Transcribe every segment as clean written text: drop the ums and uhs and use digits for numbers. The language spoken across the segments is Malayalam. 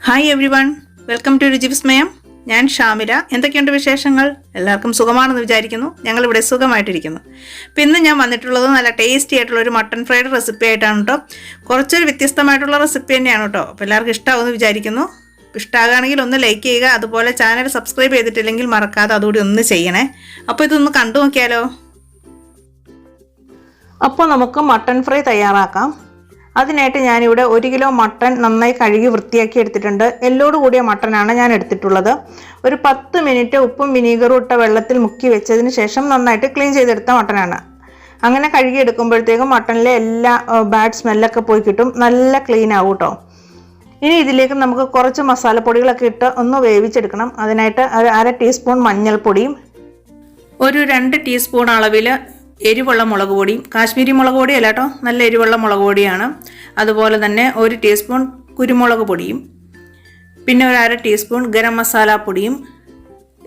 Hi everyone, welcome to Ruchivismayam. ഞാൻ ഷാമില. എന്തൊക്കെയുണ്ട് വിശേഷങ്ങൾ? എല്ലാവർക്കും സുഖമാണെന്ന് വിചാരിക്കുന്നു. ഞങ്ങളിവിടെ സുഖമായിട്ടിരിക്കുന്നു. അപ്പോൾ ഇന്ന് ഞാൻ വന്നിട്ടുള്ളത് നല്ല ടേസ്റ്റി ആയിട്ടുള്ള ഒരു മട്ടൺ ഫ്രൈഡ് റെസിപ്പി ആയിട്ടാണ് കേട്ടോ. കുറച്ചൊരു വ്യത്യസ്തമായിട്ടുള്ള റെസിപ്പി തന്നെയാണ് കേട്ടോ. അപ്പോൾ എല്ലാവർക്കും ഇഷ്ടമാവുമെന്ന് വിചാരിക്കുന്നു. ഇഷ്ടമാകുകയാണെങ്കിൽ ഒന്ന് ലൈക്ക് ചെയ്യുക. അതുപോലെ ചാനൽ സബ്സ്ക്രൈബ് ചെയ്തിട്ടില്ലെങ്കിൽ മറക്കാതെ അതുകൂടി ഒന്ന് ചെയ്യണേ. അപ്പോൾ ഇതൊന്ന് കണ്ടു നോക്കിയാലോ. അപ്പോൾ നമുക്ക് മട്ടൺ ഫ്രൈ തയ്യാറാക്കാം. അതിനായിട്ട് ഞാനിവിടെ 1 കിലോ മട്ടൺ നന്നായി കഴുകി വൃത്തിയാക്കി എടുത്തിട്ടുണ്ട്. എല്ലോട് കൂടിയ മട്ടനാണ് ഞാൻ എടുത്തിട്ടുള്ളത്. ഒരു 10 മിനിറ്റ് ഉപ്പും വിനീഗറും ഇട്ട വെള്ളത്തിൽ മുക്കി വെച്ചതിന് ശേഷം നന്നായിട്ട് ക്ലീൻ ചെയ്തെടുത്ത മട്ടനാണ്. അങ്ങനെ കഴുകി എടുക്കുമ്പോഴത്തേക്കും മട്ടണിലെ എല്ലാ ബാഡ് സ്മെല്ലൊക്കെ പോയി കിട്ടും. നല്ല ക്ലീൻ ആവും കേട്ടോ. ഇനി ഇതിലേക്ക് നമുക്ക് കുറച്ച് മസാലപ്പൊടികളൊക്കെ ഇട്ട് ഒന്ന് വേവിച്ചെടുക്കണം. അതിനായിട്ട് ഒരു 1/2 ടീസ്പൂൺ മഞ്ഞൾപ്പൊടിയും, ഒരു 2 ടീസ്പൂൺ അളവിൽ എരിവുള്ള മുളക് പൊടിയും, കാശ്മീരി മുളക് പൊടി അല്ല കേട്ടോ, നല്ല എരിവുള്ള മുളക് പൊടിയാണ്. അതുപോലെ തന്നെ 1 ടീസ്പൂൺ കുരുമുളക് പൊടിയും, പിന്നെ ഒരു 1/2 ടീസ്പൂൺ ഗരം മസാല പൊടിയും,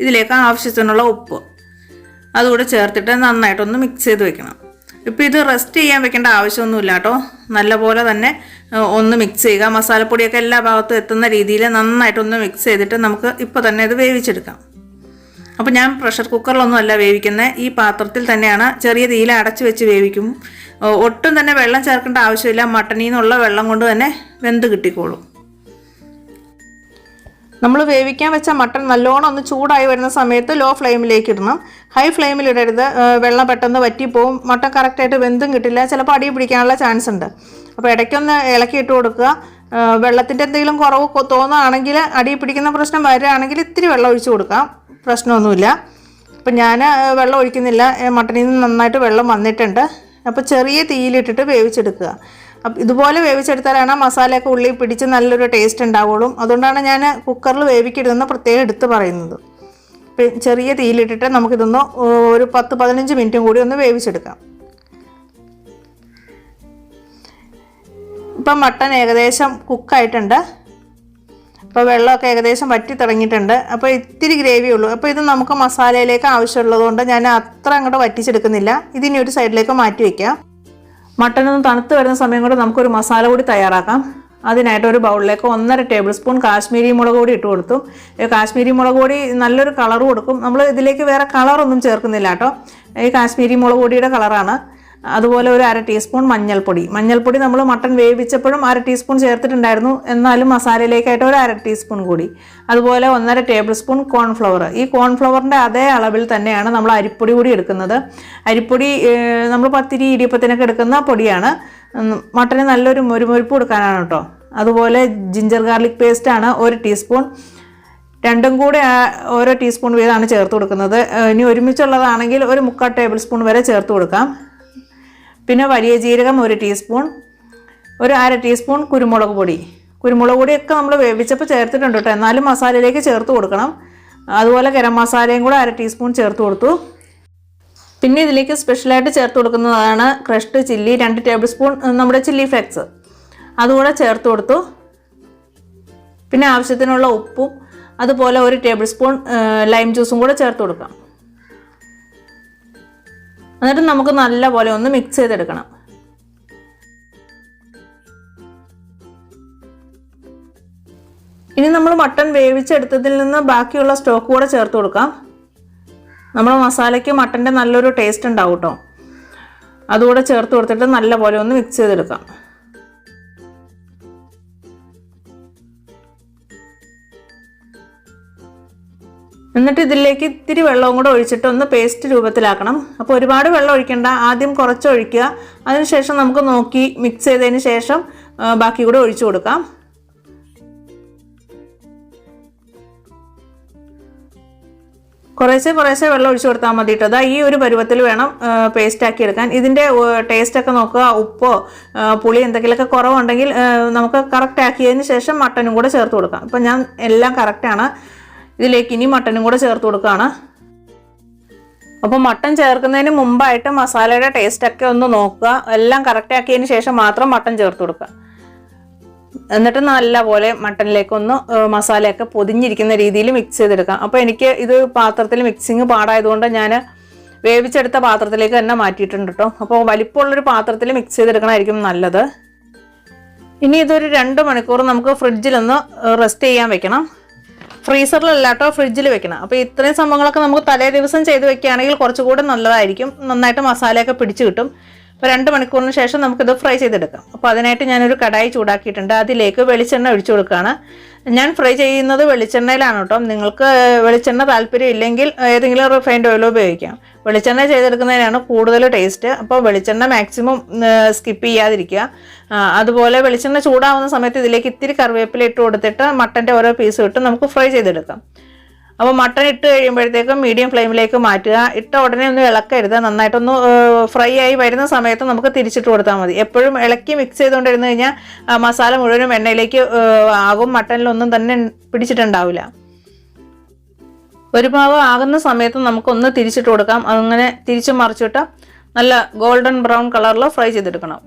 ഇതിലേക്ക് ആവശ്യത്തിനുള്ള ഉപ്പ് അതുകൂടെ ചേർത്തിട്ട് നന്നായിട്ടൊന്ന് മിക്സ് ചെയ്ത് വെക്കണം. ഇപ്പോൾ ഇത് റെസ്റ്റ് ചെയ്യാൻ വെക്കേണ്ട ആവശ്യമൊന്നുമില്ല കേട്ടോ. നല്ലപോലെ തന്നെ ഒന്ന് മിക്സ് ചെയ്യുക. മസാലപ്പൊടിയൊക്കെ എല്ലാ ഭാഗത്തും എത്തുന്ന രീതിയിൽ നന്നായിട്ടൊന്ന് മിക്സ് ചെയ്തിട്ട് നമുക്ക് ഇപ്പോൾ തന്നെ ഇത് വേവിച്ചെടുക്കാം. അപ്പോൾ ഞാൻ പ്രഷർ കുക്കറിലൊന്നും അല്ല വേവിക്കുന്നത്. ഈ പാത്രത്തിൽ തന്നെയാണ്, ചെറിയ തീയിൽ അടച്ച് വെച്ച് വേവിക്കും. ഒട്ടും തന്നെ വെള്ളം ചേർക്കേണ്ട ആവശ്യമില്ല. മട്ടണിൽ നിന്നുള്ള വെള്ളം കൊണ്ട് തന്നെ വെന്ത് കിട്ടിക്കോളും. നമ്മൾ വേവിക്കാൻ വെച്ച മട്ടൺ നല്ലോണം ഒന്ന് ചൂടായി വരുന്ന സമയത്ത് ലോ ഫ്ലെയിമിലേക്ക് ഇടണം. ഹൈ ഫ്ലെയിമിൽ ഇടരുത്. വെള്ളം പെട്ടെന്ന് വറ്റിപ്പോവും. മട്ടൺ കറക്റ്റായിട്ട് വെന്തും കിട്ടില്ല. ചിലപ്പോൾ അടി പിടിക്കാനുള്ള ചാൻസ് ഉണ്ട്. അപ്പോൾ ഇടയ്ക്കൊന്ന് ഇളക്കിയിട്ട് കൊടുക്കുക. വെള്ളത്തിൻ്റെ എന്തെങ്കിലും കുറവ് തോന്നുകയാണെങ്കിൽ, അടി പിടിക്കുന്ന പ്രശ്നം വരികയാണെങ്കിൽ ഇത്തിരി വെള്ളം ഒഴിച്ച് കൊടുക്കാം. പ്രശ്നമൊന്നുമില്ല. അപ്പം ഞാൻ വെള്ളം ഒഴിക്കുന്നില്ല. മട്ടണിൽ നിന്ന് നന്നായിട്ട് വെള്ളം വന്നിട്ടുണ്ട്. അപ്പോൾ ചെറിയ തീയിലിട്ടിട്ട് വേവിച്ചെടുക്കുക. അപ്പം ഇതുപോലെ വേവിച്ചെടുത്താലാണ് മസാലയൊക്കെ ഉള്ളിൽ പിടിച്ച് നല്ലൊരു ടേസ്റ്റ് ഉണ്ടാവുള്ളൂ. അതുകൊണ്ടാണ് ഞാൻ കുക്കറിൽ വേവിക്കരുതെന്ന് പ്രത്യേകം എടുത്ത് പറയുന്നത്. ചെറിയ തീയിലിട്ടിട്ട് നമുക്കിതൊന്ന് ഒരു 10-15 മിനിറ്റും കൂടി ഒന്ന് വേവിച്ചെടുക്കാം. ഇപ്പം മട്ടൺ ഏകദേശം കുക്കായിട്ടുണ്ട്. അപ്പോൾ വെള്ളമൊക്കെ ഏകദേശം വറ്റി തുടങ്ങിയിട്ടുണ്ട്. അപ്പോൾ ഇത്തിരി ഗ്രേവി ഉള്ളൂ. അപ്പോൾ ഇത് നമുക്ക് മസാലയിലേക്ക് ആവശ്യമുള്ളതുകൊണ്ട് ഞാൻ അത്ര അങ്ങോട്ട് വറ്റിച്ചെടുക്കുന്നില്ല. ഇതിനി ഒരു സൈഡിലേക്ക് മാറ്റി വയ്ക്കാം. മട്ടൺ ഒന്ന് തണുത്ത് വരുന്ന സമയം കൊണ്ട് നമുക്കൊരു മസാല കൂടി തയ്യാറാക്കാം. അതിനായിട്ട് ഒരു ബൗളിലേക്ക് 1.5 ടേബിൾ സ്പൂൺ കാശ്മീരി മുളക് പൊടി ഇട്ട് കൊടുത്തു. കാശ്മീരി മുളക് പൊടി നല്ലൊരു കളർ കൊടുക്കും. നമ്മൾ ഇതിലേക്ക് വേറെ കളറൊന്നും ചേർക്കുന്നില്ല കേട്ടോ. ഈ കാശ്മീരി മുളക് പൊടിയുടെ കളറാണ്. അതുപോലെ ഒരു 1/2 ടീസ്പൂൺ മഞ്ഞൾപ്പൊടി നമ്മൾ മട്ടൺ വേവിച്ചപ്പോഴും 1/2 ടീസ്പൂൺ ചേർത്തിട്ടുണ്ടായിരുന്നു. എന്നാലും മസാലയിലേക്കായിട്ട് ഒരു 1/2 ടീസ്പൂൺ കൂടി. അതുപോലെ 1.5 ടേബിൾ സ്പൂൺ കോൺഫ്ലവർ. ഈ കോൺഫ്ലവറിൻ്റെ അതേ അളവിൽ തന്നെയാണ് നമ്മൾ അരിപ്പൊടി കൂടി എടുക്കുന്നത്. അരിപ്പൊടി നമ്മൾ പത്തിരി ഇടിയപ്പത്തിനൊക്കെ എടുക്കുന്ന പൊടിയാണ്. മട്ടന് നല്ലൊരു മൊരുമൊരുപ്പ് കൊടുക്കാനാണ് കേട്ടോ. അതുപോലെ ജിഞ്ചർ ഗാർലിക് പേസ്റ്റാണ് 1 ടീസ്പൂൺ. രണ്ടും കൂടെ ഓരോ ടീസ്പൂൺ വീതമാണ് ചേർത്ത് കൊടുക്കുന്നത്. ഇനി ഒരുമിച്ചുള്ളതാണെങ്കിൽ ഒരു 3/4 ടേബിൾ സ്പൂൺ വരെ ചേർത്ത് കൊടുക്കാം. പിന്നെ വലിയ ജീരകം 1 ടീസ്പൂൺ, ഒരു 1/2 ടീസ്പൂൺ കുരുമുളക് പൊടിയൊക്കെ നമ്മൾ വേവിച്ചപ്പോൾ ചേർത്തിട്ടുണ്ട് കേട്ടോ. എന്നാലും മസാലയിലേക്ക് ചേർത്ത് കൊടുക്കണം. അതുപോലെ ഗരം മസാലയും കൂടെ 1/2 ടീസ്പൂൺ ചേർത്ത് കൊടുത്തു. പിന്നെ ഇതിലേക്ക് സ്പെഷ്യലായിട്ട് ചേർത്ത് കൊടുക്കുന്നതാണ് ക്രഷ്ഡ് ചില്ലി 2 ടേബിൾ സ്പൂൺ, നമ്മുടെ ചില്ലി ഫ്ലെക്സ് അതുകൂടെ ചേർത്ത് കൊടുത്തു. പിന്നെ ആവശ്യത്തിനുള്ള ഉപ്പും അതുപോലെ 1 ടേബിൾ സ്പൂൺ ലൈം ജ്യൂസും കൂടെ ചേർത്ത് കൊടുക്കാം. എന്നിട്ട് നമുക്ക് നല്ലപോലെ ഒന്ന് മിക്സ് ചെയ്തെടുക്കണം. ഇനി നമ്മൾ മട്ടൺ വേവിച്ചെടുത്തതിൽ നിന്ന് ബാക്കിയുള്ള സ്റ്റോക്ക് കൂടെ ചേർത്ത് കൊടുക്കാം. നമ്മുടെ മസാലയ്ക്ക് മട്ടൻ്റെ നല്ലൊരു ടേസ്റ്റ് ഉണ്ടാവും കേട്ടോ. അതുകൂടെ ചേർത്ത് കൊടുത്തിട്ട് നല്ലപോലെ ഒന്ന് മിക്സ് ചെയ്തെടുക്കാം. എന്നിട്ട് ഇതിലേക്ക് ഇത്തിരി വെള്ളവും കൂടെ ഒഴിച്ചിട്ട് ഒന്ന് പേസ്റ്റ് രൂപത്തിലാക്കണം. അപ്പോൾ ഒരുപാട് വെള്ളം ഒഴിക്കണ്ട. ആദ്യം കുറച്ച് ഒഴിക്കുക. അതിനുശേഷം നമുക്ക് നോക്കി മിക്സ് ചെയ്തതിന് ശേഷം ബാക്കി കൂടെ ഒഴിച്ചു കൊടുക്കാം. കുറേശ്ശെ വെള്ളം ഒഴിച്ചു കൊടുത്താൽ മതി കേട്ടോ. ഈ ഒരു പരുവത്തിൽ വേണം പേസ്റ്റ് ആക്കി എടുക്കാൻ. ഇതിൻ്റെ ടേസ്റ്റൊക്കെ നോക്കുക. ഉപ്പോ പുളി എന്തെങ്കിലുമൊക്കെ കുറവുണ്ടെങ്കിൽ നമുക്ക് കറക്റ്റ് ആക്കിയതിന് ശേഷം മട്ടനും കൂടെ ചേർത്ത് കൊടുക്കാം. അപ്പം ഞാൻ എല്ലാം കറക്റ്റാണ്. ഇതിലേക്ക് ഇനി മട്ടനും കൂടെ ചേർത്ത് കൊടുക്കുകയാണ്. അപ്പോൾ മട്ടൻ ചേർക്കുന്നതിന് മുമ്പായിട്ട് മസാലയുടെ ടേസ്റ്റൊക്കെ ഒന്ന് നോക്കുക. എല്ലാം കറക്റ്റ് ആക്കിയതിന് ശേഷം മാത്രം മട്ടൻ ചേർത്ത് കൊടുക്കുക. എന്നിട്ട് നല്ലപോലെ മട്ടനിലേക്കൊന്ന് മസാലയൊക്കെ പൊതിഞ്ഞിരിക്കുന്ന രീതിയിൽ മിക്സ് ചെയ്തെടുക്കാം. അപ്പോൾ എനിക്ക് ഇത് പാത്രത്തിൽ മിക്സിങ് പാടായതുകൊണ്ട് ഞാൻ വേവിച്ചെടുത്ത പാത്രത്തിലേക്ക് തന്നെ മാറ്റിയിട്ടുണ്ട് കേട്ടോ. അപ്പോൾ വലിപ്പമുള്ളൊരു പാത്രത്തിൽ മിക്സ് ചെയ്തെടുക്കണമായിരിക്കും നല്ലത്. ഇനി ഇതൊരു 2 മണിക്കൂർ നമുക്ക് ഫ്രിഡ്ജിലൊന്ന് റെസ്റ്റ് ചെയ്യാൻ വെക്കണം. ഫ്രീസറിലല്ലാട്ടോ, ഫ്രിഡ്ജിൽ വെക്കണം. അപ്പോൾ ഇത്രയും സംഭവങ്ങളൊക്കെ നമുക്ക് തലേ ദിവസം ചെയ്ത് വെക്കുകയാണെങ്കിൽ കുറച്ചുകൂടി നല്ലതായിരിക്കും. നന്നായിട്ട് മസാലയൊക്കെ പിടിച്ച് കിട്ടും. അപ്പോൾ 2 മണിക്കൂറിന് ശേഷം നമുക്കിത് ഫ്രൈ ചെയ്തെടുക്കാം. അപ്പോൾ അതിനായിട്ട് ഞാനൊരു കടായി ചൂടാക്കിയിട്ടുണ്ട്. അതിലേക്ക് വെളിച്ചെണ്ണ ഒഴിച്ചു കൊടുക്കുകയാണ്. ഞാൻ ഫ്രൈ ചെയ്യുന്നത് വെളിച്ചെണ്ണയിലാണ് കേട്ടോ. നിങ്ങൾക്ക് വെളിച്ചെണ്ണ താല്പര്യം ഇല്ലെങ്കിൽ ഏതെങ്കിലും റിഫൈൻഡ് ഓയിലോ ഉപയോഗിക്കാം. വെളിച്ചെണ്ണ ചെയ്തെടുക്കുന്നതിനാണ് കൂടുതൽ ടേസ്റ്റ്. അപ്പോൾ വെളിച്ചെണ്ണ മാക്സിമം സ്കിപ്പ് ചെയ്യാതിരിക്കുക. അതുപോലെ വെളിച്ചെണ്ണ ചൂടാവുന്ന സമയത്ത് ഇതിലേക്ക് ഇത്തിരി കറിവേപ്പില ഇട്ട് കൊടുത്തിട്ട് മട്ടൻ്റെ ഓരോ പീസും ഇട്ട് നമുക്ക് ഫ്രൈ ചെയ്തെടുക്കാം. അപ്പോൾ മട്ടൺ ഇട്ട് കഴിയുമ്പോഴത്തേക്കും മീഡിയം ഫ്ലെയിമിലേക്ക് മാറ്റുക. ഇട്ട ഉടനെ ഒന്നും ഇളക്കരുത്. നന്നായിട്ടൊന്ന് ഫ്രൈ ആയി വരുന്ന സമയത്ത് നമുക്ക് തിരിച്ചിട്ട് കൊടുത്താൽ മതി. എപ്പോഴും ഇളക്കി മിക്സ് ചെയ്തുകൊണ്ടിരുന്ന് കഴിഞ്ഞാൽ മസാല മുഴുവനും എണ്ണയിലേക്ക് ആകും. മട്ടനിലൊന്നും തന്നെ പിടിച്ചിട്ടുണ്ടാവില്ല. ഒരു ഭാഗം ആകുന്ന സമയത്ത് നമുക്കൊന്ന് തിരിച്ചിട്ട് കൊടുക്കാം. അങ്ങനെ തിരിച്ച് മറിച്ചിട്ട് നല്ല ഗോൾഡൻ ബ്രൗൺ കളറിൽ ഫ്രൈ ചെയ്തെടുക്കണം.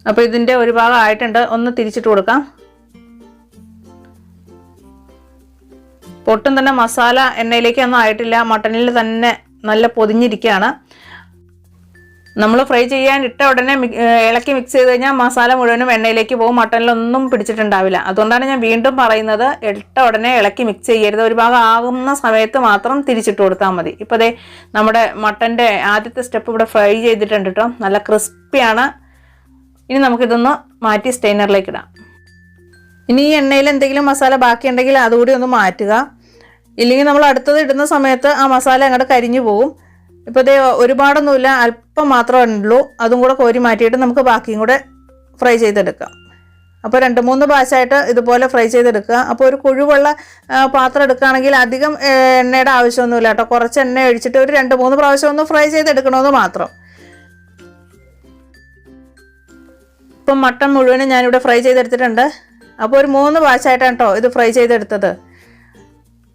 അപ്പോൾ ഇതിൻ്റെ ഒരു ഭാഗം ആയിട്ടുണ്ട്. ഒന്ന് തിരിച്ചിട്ട് കൊടുക്കാം. ഒട്ടും തന്നെ മസാല എണ്ണയിലേക്കൊന്നും ആയിട്ടില്ല. മട്ടനിൽ തന്നെ നല്ല പൊതിഞ്ഞിരിക്കുകയാണ്. നമ്മൾ ഫ്രൈ ചെയ്യാൻ ഇട്ട ഉടനെ ഇളക്കി മിക്സ് ചെയ്ത് കഴിഞ്ഞാൽ മസാല മുഴുവനും എണ്ണയിലേക്ക് പോകും. മട്ടനിലൊന്നും പിടിച്ചിട്ടുണ്ടാവില്ല. അതുകൊണ്ടാണ് ഞാൻ വീണ്ടും പറയുന്നത്, ഇട്ട ഉടനെ ഇളക്കി മിക്സ് ചെയ്യരുത്. ഒരു ഭാഗം ആകുന്ന സമയത്ത് മാത്രം തിരിച്ചിട്ട് കൊടുത്താൽ മതി. ഇപ്പോൾ ദേ നമ്മുടെ മട്ടൻ്റെ ആദ്യത്തെ സ്റ്റെപ്പ് ഇവിടെ ഫ്രൈ ചെയ്തിട്ടുണ്ട് കേട്ടോ. നല്ല ക്രിസ്പിയാണ്. ഇനി നമുക്കിതൊന്ന് മാറ്റി സ്റ്റെയിനറിലേക്ക് ഇടാം. ഇനി ഈ എണ്ണയിൽ എന്തെങ്കിലും മസാല ബാക്കിയുണ്ടെങ്കിൽ അതുകൂടി ഒന്ന് മാറ്റുക. ഇല്ലെങ്കിൽ നമ്മൾ അടുത്തത് ഇടുന്ന സമയത്ത് ആ മസാല അങ്ങോട്ട് കരിഞ്ഞു പോകും. ഇപ്പോൾ ഇത് ഒരുപാടൊന്നുമില്ല, അല്പം മാത്രമേ ഉള്ളൂ. അതും കൂടെ കോരി മാറ്റിയിട്ട് നമുക്ക് ബാക്കിയും കൂടെ ഫ്രൈ ചെയ്തെടുക്കാം. അപ്പോൾ 2-3 ബാച്ചായിട്ട് ഇതുപോലെ ഫ്രൈ ചെയ്തെടുക്കുക. അപ്പോൾ ഒരു കുഴിവുള്ള പാത്രം എടുക്കുകയാണെങ്കിൽ അധികം എണ്ണയുടെ ആവശ്യമൊന്നുമില്ല കേട്ടോ. കുറച്ച് എണ്ണ ഒഴിച്ചിട്ട് ഒരു 2-3 പ്രാവശ്യം ഒന്ന് ഫ്രൈ ചെയ്തെടുക്കണമെന്ന് മാത്രം. ഇപ്പം മട്ടൺ മുഴുവനും ഞാനിവിടെ ഫ്രൈ ചെയ്തെടുത്തിട്ടുണ്ട്. അപ്പോൾ ഒരു 3 ബാച്ചായിട്ടാണ് കേട്ടോ ഇത് ഫ്രൈ ചെയ്തെടുത്തത്.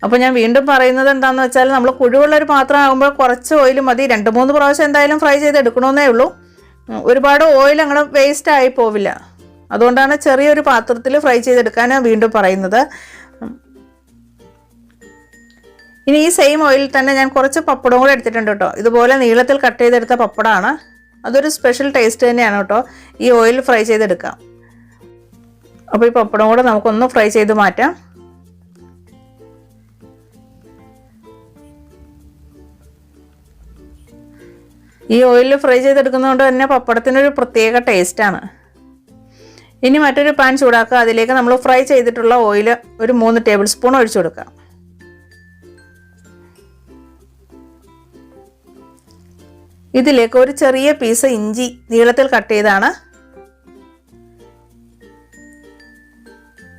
അപ്പോൾ ഞാൻ വീണ്ടും പറയുന്നത് എന്താണെന്ന് വെച്ചാൽ, നമ്മൾ കുഴിവുള്ളൊരു പാത്രം ആകുമ്പോൾ കുറച്ച് ഓയിൽ മതി. 2-3 പ്രാവശ്യം എന്തായാലും ഫ്രൈ ചെയ്തെടുക്കണമെന്നേ ഉള്ളൂ. ഒരുപാട് ഓയിൽ അങ്ങനെ വേസ്റ്റ് ആയി പോവില്ല. അതുകൊണ്ടാണ് ചെറിയൊരു പാത്രത്തിൽ ഫ്രൈ ചെയ്തെടുക്കാൻ വീണ്ടും പറയുന്നത്. ഇനി ഈ സെയിം ഓയിലിൽ തന്നെ ഞാൻ കുറച്ച് പപ്പടം കൂടെ എടുത്തിട്ടുണ്ട് കേട്ടോ. ഇതുപോലെ നീളത്തിൽ കട്ട് ചെയ്തെടുത്ത പപ്പടമാണ്. അതൊരു സ്പെഷ്യൽ ടേസ്റ്റ് തന്നെയാണ് കേട്ടോ. ഈ ഓയിൽ ഫ്രൈ ചെയ്തെടുക്കാം. അപ്പോൾ ഈ പപ്പടം കൂടെ നമുക്കൊന്ന് ഫ്രൈ ചെയ്ത് മാറ്റാം. ഈ ഓയിലിൽ ഫ്രൈ ചെയ്തെടുക്കുന്നതുകൊണ്ട് തന്നെ പപ്പടത്തിനൊരു പ്രത്യേക ടേസ്റ്റാണ്. ഇനി മറ്റൊരു പാൻ ചൂടാക്കുക. അതിലേക്ക് നമ്മൾ ഫ്രൈ ചെയ്തിട്ടുള്ള ഓയിൽ ഒരു 3 ടേബിൾ സ്പൂൺ ഒഴിച്ചു കൊടുക്കാം. ഇതിലേക്ക് ഒരു ചെറിയ പീസ് ഇഞ്ചി നീളത്തിൽ കട്ട് ചെയ്താണ്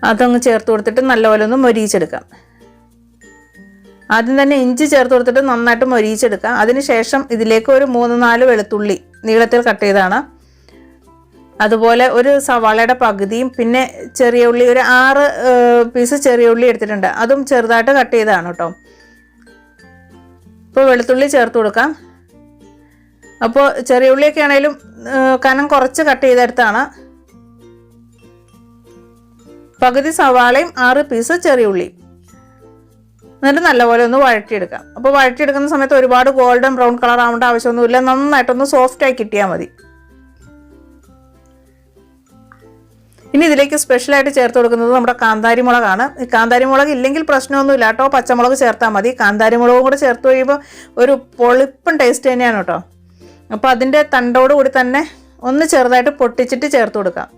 അതങ്ങ് ചേർത്ത് കൊടുത്തിട്ട് നല്ലപോലെ ഒന്ന് മൊരിയിച്ചെടുക്കാം. ആദ്യം തന്നെ ഇഞ്ചി ചേർത്ത് കൊടുത്തിട്ട് നന്നായിട്ട് മൊരിയിച്ചെടുക്കാം. അതിനുശേഷം ഇതിലേക്ക് ഒരു 3-4 വെളുത്തുള്ളി നീളത്തിൽ കട്ട് ചെയ്താണ്, അതുപോലെ ഒരു സവാളയുടെ പകുതിയും, പിന്നെ ചെറിയ ഉള്ളി ഒരു 6 പീസ് ചെറിയ ഉള്ളി എടുത്തിട്ടുണ്ട്. അതും ചെറുതായിട്ട് കട്ട് ചെയ്തതാണ് കേട്ടോ. ഇപ്പോൾ വെളുത്തുള്ളി ചേർത്ത് കൊടുക്കാം. അപ്പോൾ ചെറിയ ഉള്ളിയൊക്കെ ആണെങ്കിലും കനം കുറച്ച് കട്ട് ചെയ്തെടുത്താണ്. പകുതി സവാളയും 6 പീസ് ചെറിയ ഉള്ളി. എന്നിട്ട് നല്ലപോലെ ഒന്ന് വഴറ്റിയെടുക്കാം. അപ്പോൾ വഴറ്റിയെടുക്കുന്ന സമയത്ത് ഒരുപാട് ഗോൾഡൻ ബ്രൗൺ കളർ ആവേണ്ട ആവശ്യമൊന്നുമില്ല. നന്നായിട്ടൊന്ന് സോഫ്റ്റായി കിട്ടിയാൽ മതി. ഇനി ഇതിലേക്ക് സ്പെഷ്യലായിട്ട് ചേർത്ത് കൊടുക്കുന്നത് നമ്മുടെ കാന്താരി മുളകാണ്. ഈ കാന്താരി മുളക് ഇല്ലെങ്കിൽ പ്രശ്നമൊന്നുമില്ല കേട്ടോ. പച്ചമുളക് ചേർത്താൽ മതി. കാന്താരി മുളകും കൂടെ ചേർത്ത് കഴിയുമ്പോൾ ഒരു പൊളിപ്പൻ ടേസ്റ്റ് തന്നെയാണ് കേട്ടോ. അപ്പോൾ അതിൻ്റെ തണ്ടോട് കൂടി തന്നെ ഒന്ന് ചെറുതായിട്ട് പൊട്ടിച്ചിട്ട് ചേർത്ത് കൊടുക്കാം.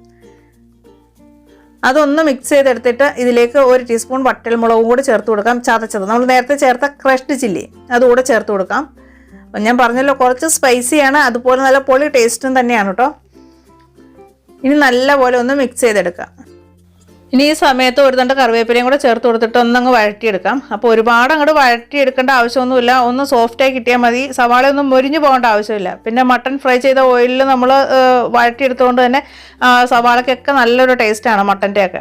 അതൊന്ന് മിക്സ് ചെയ്തെടുത്തിട്ട് ഇതിലേക്ക് 1 ടീസ്പൂൺ വറ്റൽമുളകും കൂടി ചേർത്ത് കൊടുക്കാം. ചതച്ചത് നമ്മൾ നേരത്തെ ചേർത്ത ക്രഷ്ഡ് ചില്ലി അതുകൂടെ ചേർത്ത് കൊടുക്കാം. അപ്പം ഞാൻ പറഞ്ഞല്ലോ കുറച്ച് സ്പൈസിയാണ്, അതുപോലെ നല്ല പൊളി ടേസ്റ്റും തന്നെയാണ് കേട്ടോ. ഇനി നല്ലപോലെ ഒന്ന് മിക്സ് ചെയ്തെടുക്കാം. ഇനി ഈ സമയത്ത് ഒരു തണ്ട് കറിവേപ്പിലയും കൂടെ ചേർത്ത് കൊടുത്തിട്ട് ഒന്നങ്ങ് വഴറ്റിയെടുക്കാം. അപ്പോൾ ഒരുപാട് അങ്ങോട്ട് വഴറ്റിയെടുക്കേണ്ട ആവശ്യമൊന്നുമില്ല. ഒന്ന് സോഫ്റ്റായി കിട്ടിയാൽ മതി. സവാളയൊന്നും മൊരിഞ്ഞു പോകേണ്ട ആവശ്യമില്ല. പിന്നെ മട്ടൺ ഫ്രൈ ചെയ്ത ഓയിലിൽ നമ്മൾ വഴറ്റിയെടുത്തുകൊണ്ട് തന്നെ സവാളയ്ക്കൊക്കെ നല്ലൊരു ടേസ്റ്റാണ് മട്ടൻ്റെയൊക്കെ.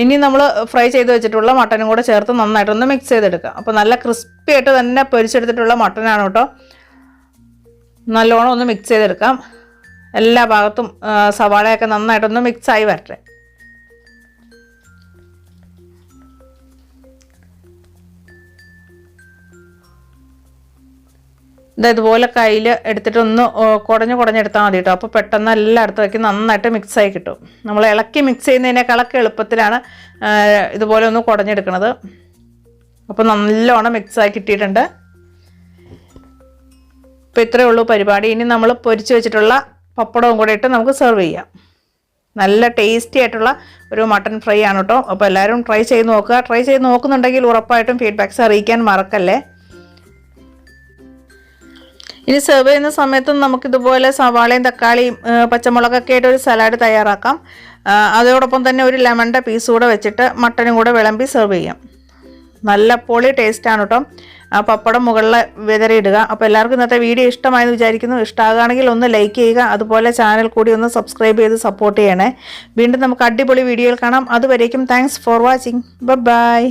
ഇനി നമ്മൾ ഫ്രൈ ചെയ്ത് വെച്ചിട്ടുള്ള മട്ടനും കൂടെ ചേർത്ത് നന്നായിട്ടൊന്ന് മിക്സ് ചെയ്തെടുക്കാം. അപ്പോൾ നല്ല ക്രിസ്പി ആയിട്ട് തന്നെ പൊരിച്ചെടുത്തിട്ടുള്ള മട്ടനാണ് കേട്ടോ. നല്ലോണം ഒന്ന് മിക്സ് ചെയ്തെടുക്കാം. എല്ലാ ഭാഗത്തും സവാളയൊക്കെ നന്നായിട്ടൊന്ന് മിക്സായി വരട്ടെ. ഇതുപോലെ കയ്യിൽ എടുത്തിട്ട് ഒന്ന് കുടഞ്ഞെടുത്താൽ മതി കേട്ടോ. അപ്പോൾ പെട്ടെന്ന് എല്ലായിടത്തും വയ്ക്കും നന്നായിട്ട് മിക്സായി കിട്ടും. നമ്മൾ ഇളക്കി മിക്സ് ചെയ്യുന്നതിനേക്കാളൊക്കെ എളുപ്പത്തിലാണ് ഇതുപോലെ ഒന്ന് കുടഞ്ഞെടുക്കുന്നത്. അപ്പോൾ നല്ലോണം മിക്സായി കിട്ടിയിട്ടുണ്ട്. അപ്പോൾ ഇത്രയേ ഉള്ളൂ പരിപാടി. ഇനി നമ്മൾ പൊരിച്ച് വെച്ചിട്ടുള്ള പപ്പടവും കൂടെ ഇട്ട് നമുക്ക് സെർവ് ചെയ്യാം. നല്ല ടേസ്റ്റി ആയിട്ടുള്ള ഒരു മട്ടൺ ഫ്രൈ ആണ് കേട്ടോ. അപ്പോൾ എല്ലാവരും ട്രൈ ചെയ്ത് നോക്കുക. ട്രൈ ചെയ്ത് നോക്കുന്നുണ്ടെങ്കിൽ ഉറപ്പായിട്ടും ഫീഡ്ബാക്ക്സ് അറിയിക്കാൻ മറക്കല്ലേ. ഇനി സെർവ് ചെയ്യുന്ന സമയത്തും നമുക്കിതുപോലെ സവാളയും തക്കാളിയും പച്ചമുളകൊക്കെ ആയിട്ട് ഒരു സലാഡ് തയ്യാറാക്കാം. അതോടൊപ്പം തന്നെ ഒരു ലെമണിൻ്റെ പീസ് കൂടെ വെച്ചിട്ട് മട്ടനും കൂടെ വിളമ്പി സെർവ് ചെയ്യാം. നല്ല പൊളി ടേസ്റ്റാണ് കേട്ടോ. ആ പപ്പടം മുകളിൽ വിതറിയിടുക. അപ്പോൾ എല്ലാവർക്കും ഇന്നത്തെ വീഡിയോ ഇഷ്ടമായെന്ന് വിചാരിക്കുന്നു. ഇഷ്ടമാകുകയാണെങ്കിൽ ഒന്ന് ലൈക്ക് ചെയ്യുക. അതുപോലെ ചാനൽ കൂടി ഒന്ന് സബ്സ്ക്രൈബ് ചെയ്ത് സപ്പോർട്ട് ചെയ്യണേ. വീണ്ടും നമുക്ക് അടിപൊളി വീഡിയോയിൽ കാണാം. അതുവരേക്കും താങ്ക്സ് ഫോർ വാച്ചിങ്. ബൈ.